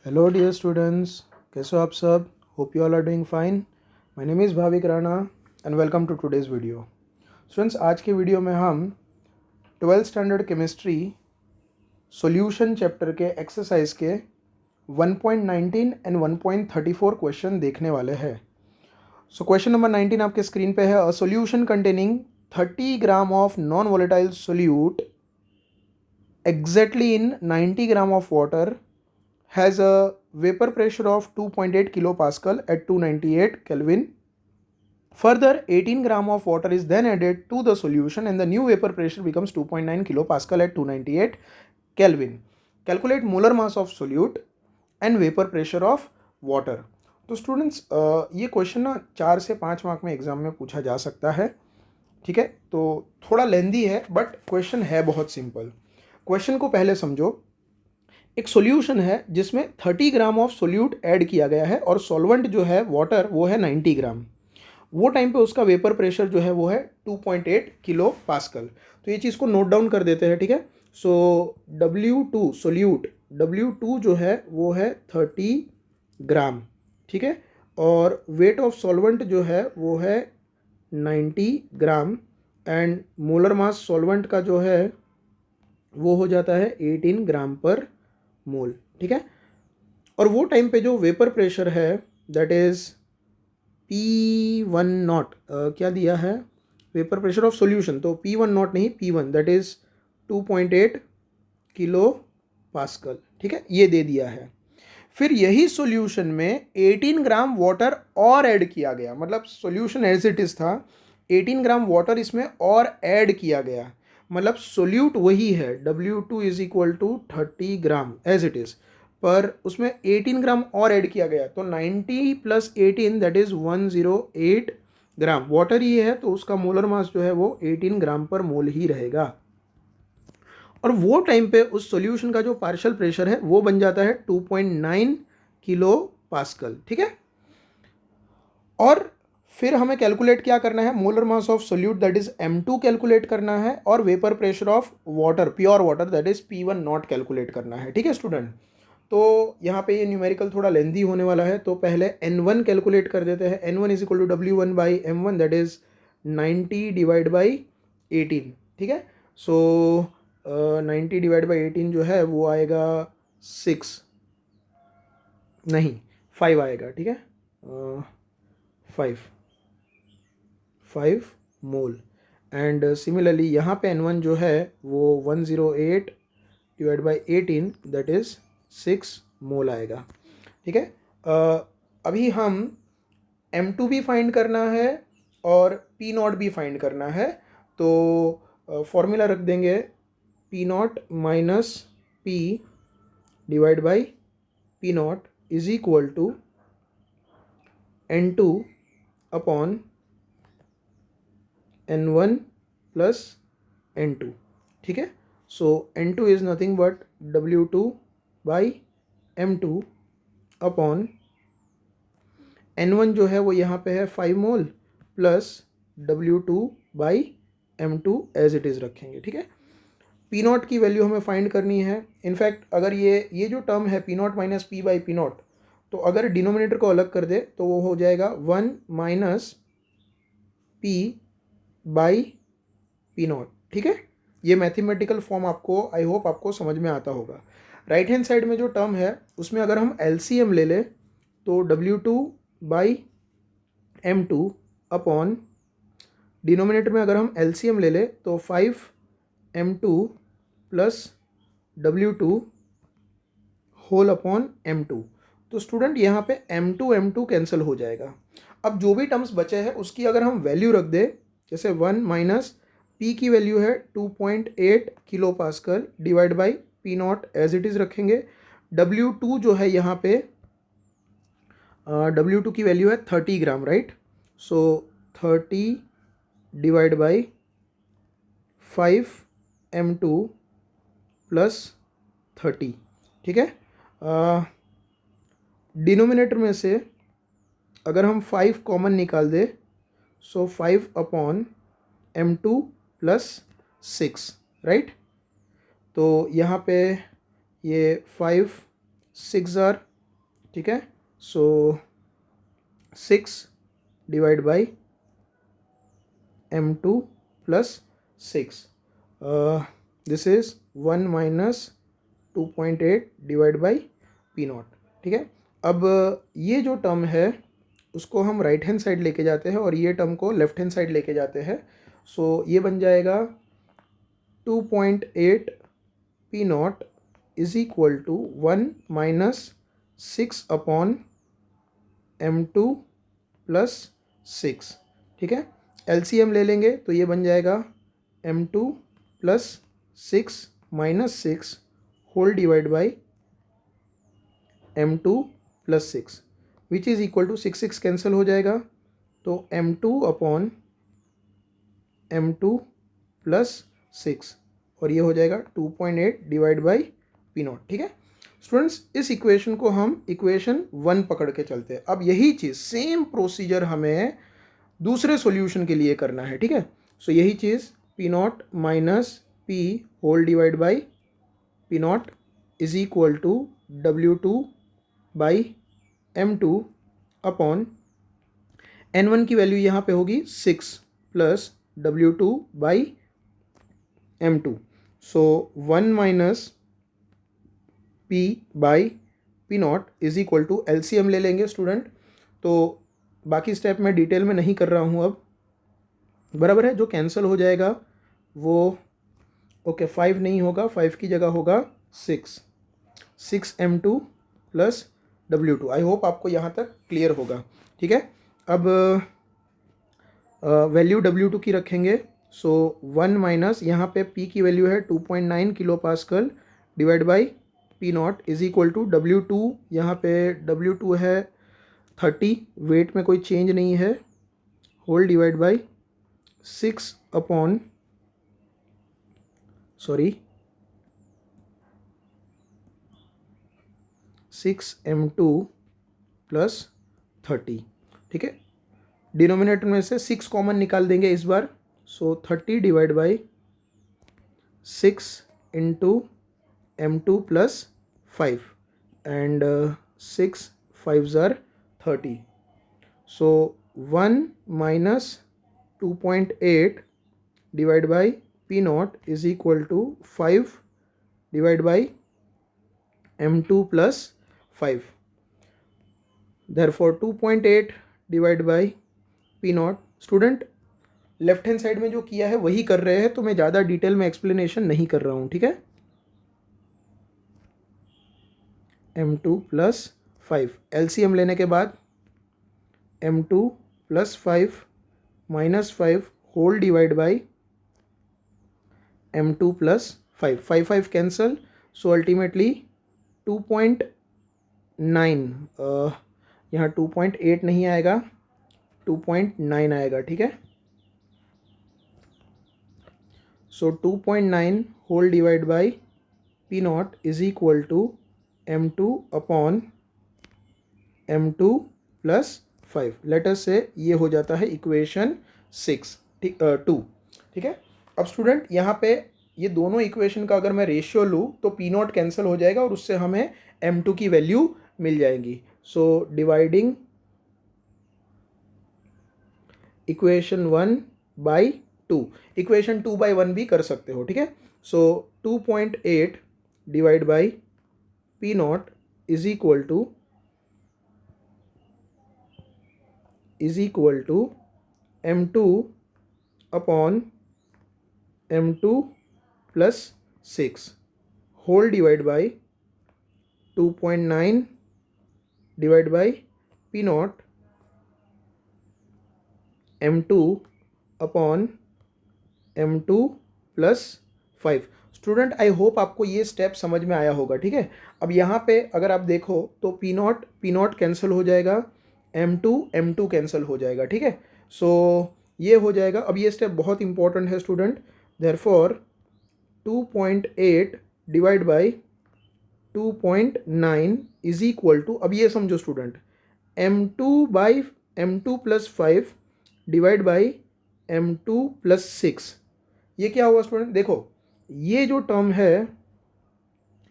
Hello dear students, कैसे हो आप सब? Hope you all are doing fine. My name is Bhavik Rana and welcome to today's video. Students, आज के वीडियो में हम 12th standard chemistry solution chapter के एक्सरसाइज के 1.19 एंड 1.34 क्वेश्चन देखने वाले हैं. सो क्वेश्चन नंबर 19 आपके स्क्रीन पे है. A solution containing 30 gram of non volatile solute exactly in 90 gram of water has a vapor pressure of 2.8 kilopascal at 298 Kelvin. Further, 18 gram of water is then added to the solution and the new vapor pressure becomes 2.9 kilopascal at 298 Kelvin. Calculate molar mass of solute and vapor pressure of water. तो students, ये question ना 4 से 5 mark में exam में पूछा जा सकता है. ठीक है, तो थोड़ा लेंदी है बट क्वेश्चन है बहुत सिंपल. क्वेश्चन को पहले समझो. एक सॉल्यूशन है जिसमें 30 ग्राम ऑफ सोल्यूट ऐड किया गया है और सॉल्वेंट जो है वाटर वो है 90 ग्राम. वो टाइम पे उसका वेपर प्रेशर जो है वो है 2.8 किलो पास्कल. तो ये चीज़ को नोट डाउन कर देते हैं. ठीक है, सो W2 सोल्यूट W2 जो है वो है 30 ग्राम. ठीक है, और वेट ऑफ सॉल्वेंट जो है वो है 90 gram and molar mass solvent का जो है वो हो जाता है 18 ग्राम पर मोल. ठीक है, और वो टाइम पे जो वेपर प्रेशर है दैट इज P1 नॉट, क्या दिया है वेपर प्रेशर ऑफ सॉल्यूशन, तो P1 नॉट नहीं P1 that is 2.8 kilo pascal. ठीक है, ये दे दिया है. फिर यही सॉल्यूशन में 18 ग्राम वाटर और ऐड किया गया, मतलब सॉल्यूशन एज इट इज था, 18 ग्राम वाटर इसमें और ऐड किया गया, मतलब सोल्यूट वही है W2 is equal to 30 gram as it is, पर उसमें 18 ग्राम और ऐड किया गया. तो 90 plus 18 that is 108 gram. Water ही है तो उसका मोलर मास जो है वो 18 ग्राम पर मोल ही रहेगा. और वो टाइम पे उस सॉल्यूशन का जो पार्शियल प्रेशर है वो बन जाता है 2.9 किलो पास्कल. ठीक है, और फिर हमें कैलकुलेट क्या करना है, molar mass of solute that is M2 calculate करना है और vapour pressure of water pure water that is P1 not calculate करना है. ठीक है स्टूडेंट, तो यहाँ पे ये न्यूमेरिकल थोड़ा लेंदी होने वाला है, तो पहले N1 कैलकुलेट कर देते हैं. N1 is equal to W1 by M1 that is 90 divide by 18. ठीक है, सो 90 डिवाइड बाई 18 जो है वो आएगा 6 नहीं 5 आएगा. ठीक है, 5 मोल. एंड सिमिलरली यहाँ पे N1 जो है वो 108 डिवाइड बाई 18 दैट इज़ 6 मोल आएगा. ठीक है, अभी हम M2 भी फाइंड करना है और P0 भी फाइंड करना है. तो फॉर्मूला रख देंगे P0 minus P divide by P0 is equal to N2 upon N1 plus N2. ठीक है, so N2 is nothing but W2 by M2 upon N1 जो है वो यहाँ पे है 5 mole plus W2 by M2 as it is रखेंगे. ठीक है, P0 की वैल्यू हमें फाइंड करनी है. इनफैक्ट अगर ये जो टर्म है P0 minus P by P0, तो अगर डिनोमिनेटर को अलग कर दे तो वो हो जाएगा 1 माइनस P बाई P0. ठीक है, ये मैथमेटिकल फॉर्म आपको आई होप आपको समझ में आता होगा. राइट हैंड साइड में जो टर्म है उसमें अगर हम LCM ले लें तो W2 by M2 upon denominator में अगर हम LCM ले लें तो 5M2 plus W2 whole upon M2. तो स्टूडेंट यहाँ पे M2 कैंसिल हो जाएगा. अब जो भी टर्म्स बचे हैं उसकी अगर हम वैल्यू रख दें, जैसे 1 माइनस P की वैल्यू है 2.8 kilo pascal divide by P0 as it is रखेंगे. W2 जो है यहाँ पे W2 की वैल्यू है 30 gram right, so 30 divide by 5M2 plus 30. ठीक है, डिनोमिनेटर में से अगर हम 5 कॉमन निकाल दे सो 5 अपॉन M2 प्लस 6 राइट. तो यहाँ पे ये 5 6 ज़ार ठीक है। सो 6 divide by m2 plus 6, this is 1 minus 2.8 divide by P not. ठीक है, अब ये जो टर्म है उसको हम राइट हैंड साइड लेके जाते हैं और ये टर्म को लेफ्ट हैंड साइड लेके जाते हैं। सो ये बन जाएगा 2.8 P not is equal to 1 minus 6 upon m2 plus 6। ठीक है, LCM ले लेंगे तो ये बन जाएगा m2 plus 6 minus 6 whole divide by m2 plus 6 which is equal to 6 cancel हो जाएगा, तो m2 अपॉन m2 प्लस 6 और ये हो जाएगा 2.8 डिवाइड बाई पी नॉट। ठीक है स्टूडेंट्स, इस इक्वेशन को हम इक्वेशन 1 पकड़ के चलते हैं। अब यही चीज़ सेम प्रोसीजर हमें दूसरे सॉल्यूशन के लिए करना है। ठीक है, सो यही चीज़ P naught minus P whole divide by P not is equal to W2 by M2 upon N1 की वैल्यू यहाँ पे होगी 6 plus W2 by M2। So 1 minus P by P not is equal to LCM ले लेंगे student. तो बाकी step मैं detail में नहीं कर रहा हूँ अब, बराबर है। जो कैंसिल हो जाएगा वो ओके 5 नहीं होगा, 5 की जगह होगा 6 M2 प्लस W2। आई होप आपको यहाँ तक क्लियर होगा। ठीक है, अब वैल्यू W2 की रखेंगे। सो 1 माइनस यहाँ पे P की वैल्यू है 2.9 kilo pascal divide by P not is equal to W2, यहाँ पे W2 है 30, वेट में कोई चेंज नहीं है, whole divide by 6 upon 6m2 plus 30। ठीक है, डिनोमिनेटर में से 6 कॉमन निकाल देंगे इस बार। So 30 divide by 6 into m2 plus 5 and 6 5s are 30। So 1 minus 2.8 divide by P not is equal to 5 divide by m2 plus 5। therefore 2.8 divide by P not. Student left hand side में जो किया है वही कर रहे हैं, तो मैं ज़्यादा डिटेल में एक्सप्लेनेशन नहीं कर रहा हूँ। ठीक है, m2 प्लस 5 LCM लेने के बाद m2 plus 5 minus 5 whole divide by m2 plus 5, 5 cancel. So ultimately 2.9, यहाँ 2.8 नहीं आएगा, 2.9 आएगा। ठीक है, so 2.9 whole divide by P not is equal to m2 upon m2 plus 5। Later से ये हो जाता है इक्वेशन 6। ठीक 2। ठीक है, अब स्टूडेंट यहाँ पे ये दोनों इक्वेशन का अगर मैं रेशियो लूँ तो पी नॉट कैंसिल हो जाएगा और उससे हमें m2 की वैल्यू मिल जाएगी। So dividing equation 1 by 2, equation 2 by 1 भी कर सकते हो। ठीक है, so 2.8 divide by P not is equal to m2 upon m2 plus 6 whole divide by 2.9 divide by P naught m2 upon m2 plus 5। Student I hope आपको ये step समझ में आया होगा। ठीक है, अब यहाँ पे अगर आप देखो तो पी नॉट कैंसिल हो जाएगा, m2 कैंसिल हो जाएगा। ठीक है, सो ये हो जाएगा। अब ये स्टेप बहुत इंपॉर्टेंट है student. Therefore 2.8 divide by 2.9 is equal to, अब ये समझो student, m2 plus 5 divide by m2 plus 6। ये क्या हुआ स्टूडेंट? देखो ये जो टर्म है,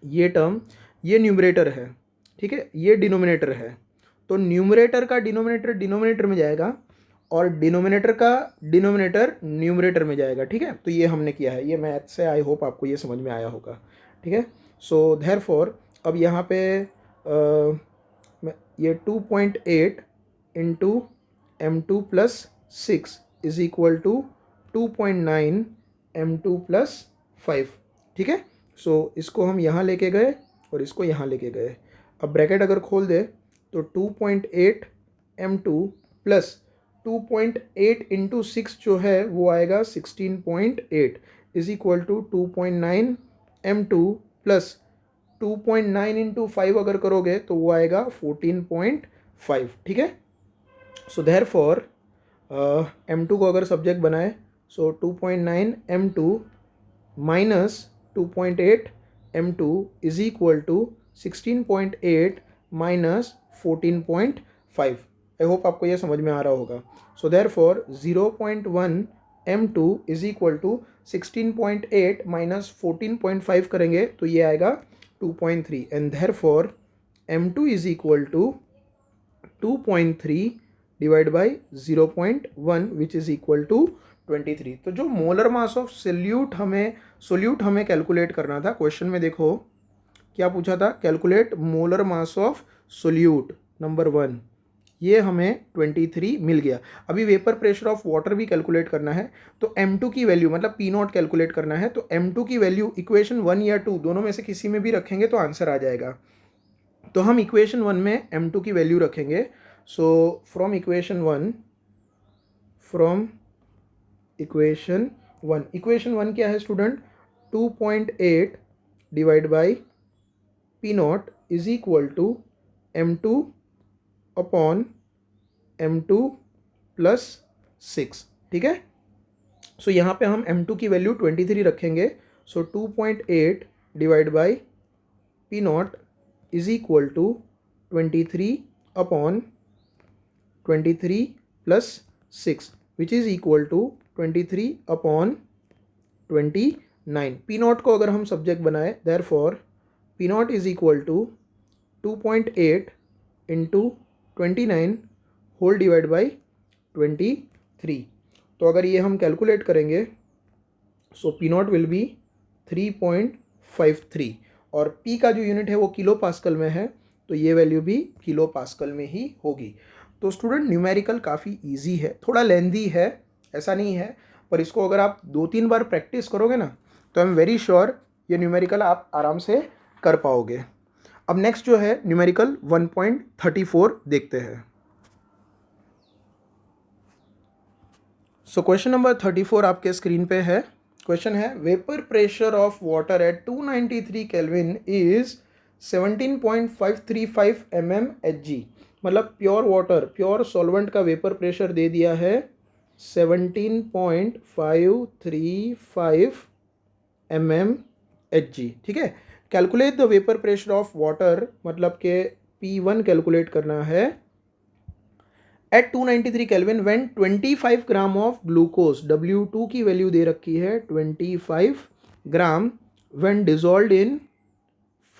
ये टर्म ये न्यूमरेटर है ठीक है, ये डिनोमिनेटर है, तो न्यूमरेटर का डिनोमिनेटर डिनोमिनेटर में जाएगा और डिनोमिनेटर का डिनोमिनेटर न्यूमरेटर में जाएगा। ठीक है, तो ये हमने किया है, ये मैथ से आई होप आपको ये समझ में आया होगा। ठीक है, सो देयरफॉर अब यहाँ पे ये 2.8 into m2 plus 6 is equal to 2.9 m2 plus 5। ठीक है, सो इसको हम यहाँ लेके गए और इसको यहाँ लेके गए। अब ब्रैकेट अगर खोल दे तो 2.8 m2 प्लस 2.8 इंटू 6 जो है वो आएगा 16.8 is equal to 2.9 m2 plus 2.9 into 5 अगर करोगे तो वो आएगा 14.5। ठीक है, सो देयरफॉर m2 को अगर सब्जेक्ट बनाए so 2.9 m2 minus 2.8 m2 is equal to 16.8 minus 14.5। I hope आपको ये समझ में आ रहा होगा। So therefore 0.1 m2 is equal to 16.8 minus 14.5 करेंगे तो ये आएगा 2.3 and therefore m2 is equal to 2.3 divide by 0.1 which is equal to 23। तो जो मोलर मास ऑफ सोल्यूट हमें कैलकुलेट करना था, क्वेश्चन में देखो क्या पूछा था, calculate molar mass of solute number 1, ये हमें 23 मिल गया। अभी वेपर प्रेशर ऑफ वाटर भी कैलकुलेट करना है, तो m2 की वैल्यू मतलब P0 कैलकुलेट करना है, तो m2 की वैल्यू इक्वेशन 1 या 2 दोनों में से किसी में भी रखेंगे तो आंसर आ जाएगा। तो हम इक्वेशन 1 में m2 की वैल्यू रखेंगे। सो फ्रॉम इक्वेशन 1 क्या है student, 2.8 divide by P0 is equal to m2 upon m2 plus 6। ठीक है, सो यहाँ पे हम m2 की वैल्यू 23 रखेंगे। So 2.8 divide by P0 is equal to 23 upon 23 plus 6 which is equal to 23 upon 29। P0 को अगर हम सब्जेक्ट बनाए therefore P0 is equal to 2.8 into 29 whole divide by 23। तो अगर ये हम कैलकुलेट करेंगे सो P0 विल बी 3.53 और P का जो यूनिट है वो किलो पास्कल में है, तो ये वैल्यू भी किलो पास्कल में ही होगी। तो स्टूडेंट न्यूमेरिकल काफ़ी इजी है, थोड़ा लेंदी है ऐसा नहीं है, पर इसको अगर आप 2-3 बार प्रैक्टिस करोगे ना तो आई एम वेरी श्योर ये न्यूमेरिकल आप आराम से कर पाओगे। अब नेक्स्ट जो है न्यूमेरिकल 1.34 देखते हैं। सो क्वेश्चन नंबर 34 आपके स्क्रीन पे है। क्वेश्चन है vapour pressure of water at 293 kelvin is 17.535 mmHg। मतलब प्योर वाटर, प्योर सॉल्वेंट का वेपर प्रेशर दे दिया है 17.535 mmHg। ठीक है, calculate the vapour pressure of water मतलब के P1 कैलकुलेट करना है at 293 kelvin when 25 gram of glucose, W2 की वैल्यू दे रखी है 25 gram when dissolved in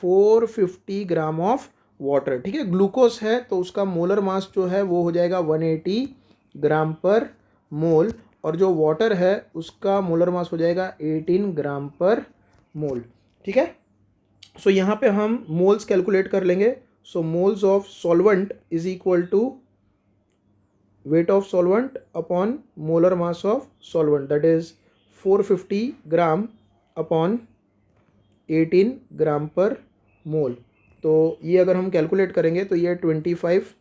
450 gram of water. ठीक है, ग्लूकोज है तो उसका मोलर मास जो है वो हो जाएगा 180 ग्राम पर मोल और जो वाटर है उसका मोलर मास हो जाएगा 18 ग्राम पर मोल। ठीक है, सो यहाँ पे हम मोल्स कैलकुलेट कर लेंगे। So moles of solvent is equal to weight of solvent upon molar mass of solvent, that is 450 gram upon 18 gram per mole. तो ये अगर हम कैलकुलेट करेंगे तो ये 25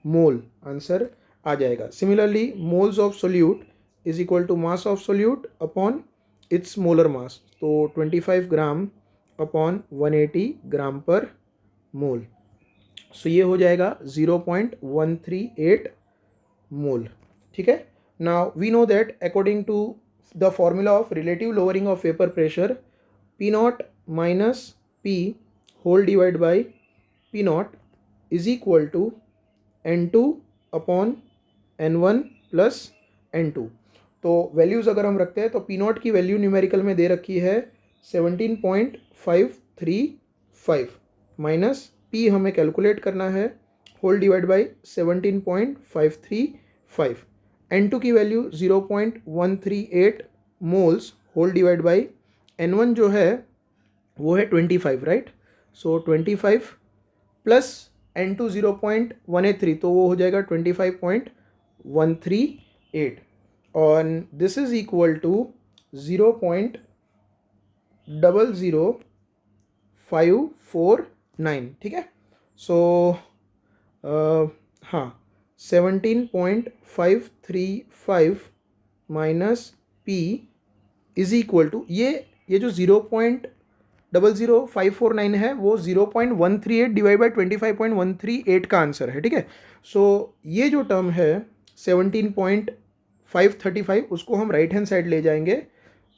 मोल आंसर आ जाएगा। Similarly moles of solute is equal to mass of solute upon its molar mass, तो 25 ग्राम अपॉन 180 ग्राम पर मोल। सो ये हो जाएगा 0.138 मोल। ठीक है, now we know that according to the formula of relative lowering of vapour pressure P0 minus P whole divide by P0 is equal to N2 upon N1 plus N2। तो values अगर हम रखते हैं तो P0 की value numerical में दे रखी है 17.535। माइनस पी हमें कैलकुलेट करना है होल डिवाइड बाई 17.535, N2 की value 0.138 moles whole divide by N1 जो है वो है 25, राइट। सो 25 प्लस N2 0.183, तो वो हो जाएगा 25.138 और दिस इज इक्वल टू 0.00549, ठीक है। सो हाँ 17.535 minus P is equal to ये जो 0.00549 है वो 0.138 डिवाइड बाई 25.138 का आंसर है, ठीक है। सो ये जो टर्म है 17.535 उसको हम राइट हैंड साइड ले जाएंगे।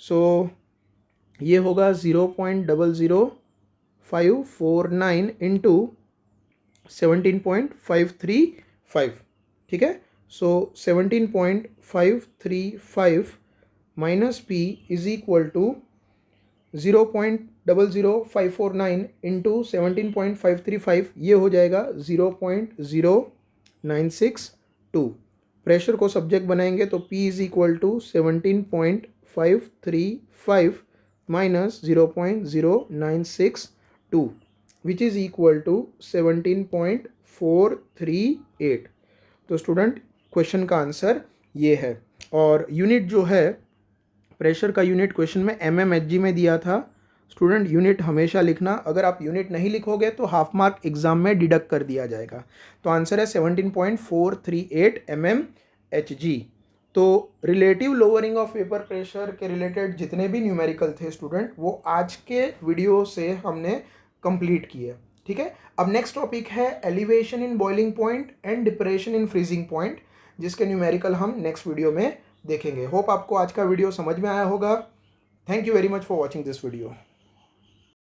सो ये होगा 0.00549 इंटू 17.535, ठीक है। So 17.535 minus P is equal to 0.00549 into 17.535, ये हो जाएगा 0.0962। प्रेशर को सब्जेक्ट बनाएंगे तो P is equal to 17.535 minus 0.0962 which is equal to 17.438। तो स्टूडेंट क्वेश्चन का आंसर ये है। और यूनिट जो है प्रेशर का यूनिट क्वेश्चन में mmHg में दिया था। स्टूडेंट यूनिट हमेशा लिखना, अगर आप यूनिट नहीं लिखोगे तो हाफ मार्क एग्जाम में डिडक्ट कर दिया जाएगा। तो आंसर है 17.438 mmHg। तो relative lowering of vapour pressure के रिलेटेड जितने भी न्यूमेरिकल थे स्टूडेंट वो आज के वीडियो से हमने कंप्लीट किए, ठीक है। अब नेक्स्ट टॉपिक है elevation in boiling point and depression in freezing point, जिसके न्यूमेरिकल हम नेक्स्ट वीडियो में देखेंगे। होप आपको आज का वीडियो समझ में आया होगा। Thank you very much for watching this video.